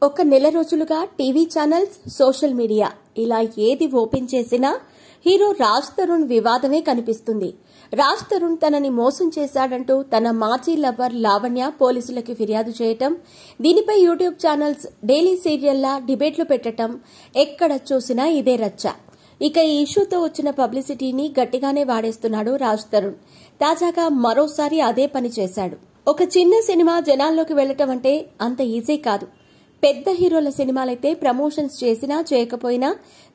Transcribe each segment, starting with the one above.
ఒక నెల రోజులుగా టీవీ ఛానల్స్, సోషల్ మీడియా ఇలా ఏది ఓపెన్ చేసినా హీరో రాజ్ తరుణ్ వివాదమే కనిపిస్తుంది. రాజ్ తరుణ్ తనని మోసం చేశాడంటూ తన మాజీ లవర్ లావణ్య పోలీసులకు ఫిర్యాదు చేయటం, దీనిపై యూట్యూబ్ ఛానల్స్ డైలీ సీరియల్లా డిబేట్లు పెట్టడం, ఎక్కడ చూసినా ఇదే రచ్చ. ఇక ఈ ఇష్యూతో వచ్చిన పబ్లిసిటీని గట్టిగానే వాడేస్తున్నాడు రాజ్ తరుణ్. తాజాగా మరోసారి అదే పని చేశాడు. ఒక చిన్న సినిమా జనాల్లోకి వెళ్లటం అంటే అంత ఈజీ కాదు. పెద్ద హీరోల సినిమాలైతే ప్రమోషన్స్ చేసినా చేయకపోయినా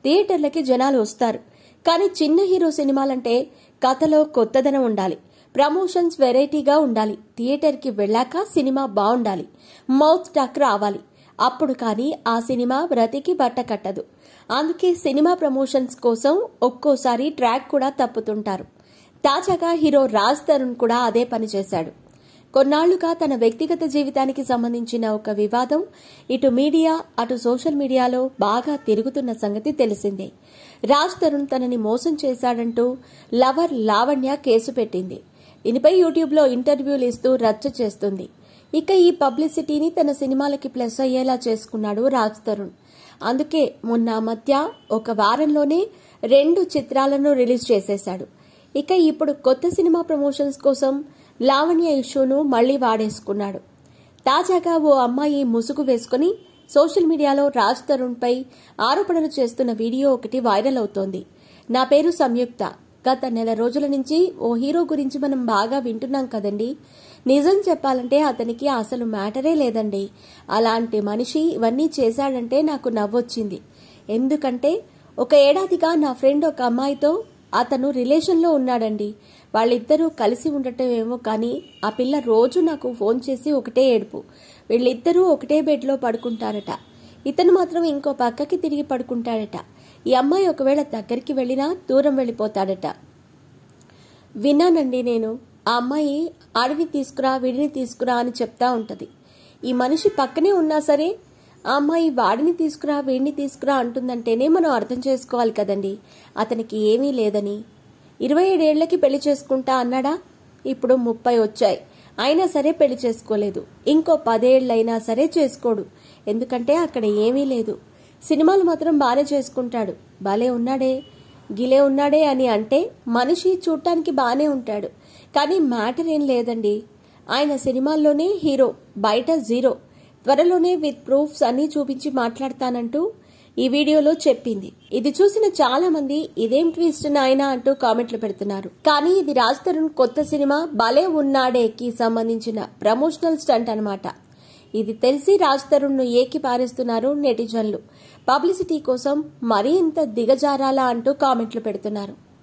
థియేటర్లకి జనాలు వస్తారు. కానీ చిన్న హీరో సినిమాలంటే కథలో కొత్తదనం ఉండాలి, ప్రమోషన్స్ వెరైటీగా ఉండాలి, థియేటర్కి వెళ్ళాక సినిమా బాగుండాలి, మౌత్ టాక్ రావాలి. అప్పుడు కానీ ఆ సినిమా బ్రతికి బట్ట కట్టదు. అందుకే సినిమా ప్రమోషన్స్ కోసం ఒక్కోసారి ట్రాక్ కూడా తప్పుతుంటారు. తాజాగా హీరో రాజ్ తరుణ్ కూడా అదే పని చేశాడు. కొన్నాళ్లుగా తన వ్యక్తిగత జీవితానికి సంబంధించిన ఒక వివాదం ఇటు మీడియా అటు సోషల్ మీడియాలో బాగా తిరుగుతున్న సంగతి తెలిసిందే. రాజ్ తరుణ్ తనని మోసం చేశాడంటూ లవర్ లావణ్య కేసు పెట్టింది. దీనిపై యూట్యూబ్లో ఇంటర్వ్యూలు ఇస్తూ రచ్చ చేస్తుంది. ఇక ఈ పబ్లిసిటీని తన సినిమాలకి ప్లస్ అయ్యేలా చేసుకున్నాడు రాజ్ తరుణ్. అందుకే మొన్న మధ్య ఒక వారంలోనే 2 చిత్రాలను రిలీజ్ చేసేశాడు. ఇక ఇప్పుడు కొత్త సినిమా ప్రమోషన్స్ కోసం లావణ్య ఇష్యూను మళ్లీ వాడేసుకున్నాడు. తాజాగా ఓ అమ్మాయి ముసుగు వేసుకుని సోషల్ మీడియాలో రాజ్ తరుణ్ పై ఆరోపణలు చేస్తున్న వీడియో ఒకటి వైరల్ అవుతోంది. నా పేరు సంయుక్త. గత నెల రోజుల నుంచి ఓ హీరో గురించి మనం బాగా వింటున్నాం కదండి. నిజం చెప్పాలంటే అతనికి అసలు మ్యాటరే లేదండి. అలాంటి మనిషి ఇవన్నీ చేశాడంటే నాకు నవ్వొచ్చింది. ఎందుకంటే 1 ఏడాదిగా నా ఫ్రెండ్ ఒక అమ్మాయితో అతను రిలేషన్లో ఉన్నాడండి. వాళ్ళిద్దరూ కలిసి ఉండటమేమో కానీ ఆ పిల్ల రోజు నాకు ఫోన్ చేసి ఒకటే ఏడుపు. వీళ్ళిద్దరూ ఒకటే బెడ్లో పడుకుంటారట. ఇతను మాత్రం ఇంకో పక్కకి తిరిగి పడుకుంటాడట. ఈ అమ్మాయి ఒకవేళ దగ్గరికి వెళ్ళినా దూరం వెళ్ళిపోతాడట. విన్నానండి నేను. ఆ అమ్మాయి ఆడిని తీసుకురా వీడిని తీసుకురా అని చెప్తా ఉంటది. ఈ మనిషి పక్కనే ఉన్నా సరే ఆ అమ్మాయి వాడిని తీసుకురా వీడిని తీసుకురా అంటుందంటేనే మనం అర్థం చేసుకోవాలి కదండి అతనికి ఏమీ లేదని. 27 ఏళ్లకి పెళ్లి చేసుకుంటా అన్నాడా? ఇప్పుడు 30 వచ్చాయి. అయినా సరే పెళ్లి చేసుకోలేదు. ఇంకో 10 ఏళ్లైనా సరే చేసుకోడు. ఎందుకంటే అక్కడ ఏమీ లేదు. సినిమాలు మాత్రం బానే చేసుకుంటాడు. భలే ఉన్నాడే గిలే ఉన్నాడే అని అంటే మనిషి చూడటానికి బానే ఉంటాడు. కానీ మ్యాటర్ ఏం లేదండి. ఆయన సినిమాల్లోనే హీరో, బయట జీరో. త్వరలోనే విత్ ప్రూఫ్స్ అన్నీ చూపించి మాట్లాడతానంటూ ఈ వీడియోలో చెప్పింది. ఇది చూసిన చాలా మంది ఇదేం ట్విస్ట్ నాయనా అంటూ కామెంట్లు పెడుతున్నారు. కానీ ఇది రాజ్ తరుణ్ కొత్త సినిమా భలే ఉన్నాడేకి సంబంధించిన ప్రమోషనల్ స్టంట్ అన్నమాట. ఇది తెలిసి రాజ్ తరుణ్ ను ఏకి పారేస్తున్నారు నెటిజన్లు. పబ్లిసిటీ కోసం మరీ ఇంత దిగజారాలా అంటూ కామెంట్లు పెడుతున్నారు.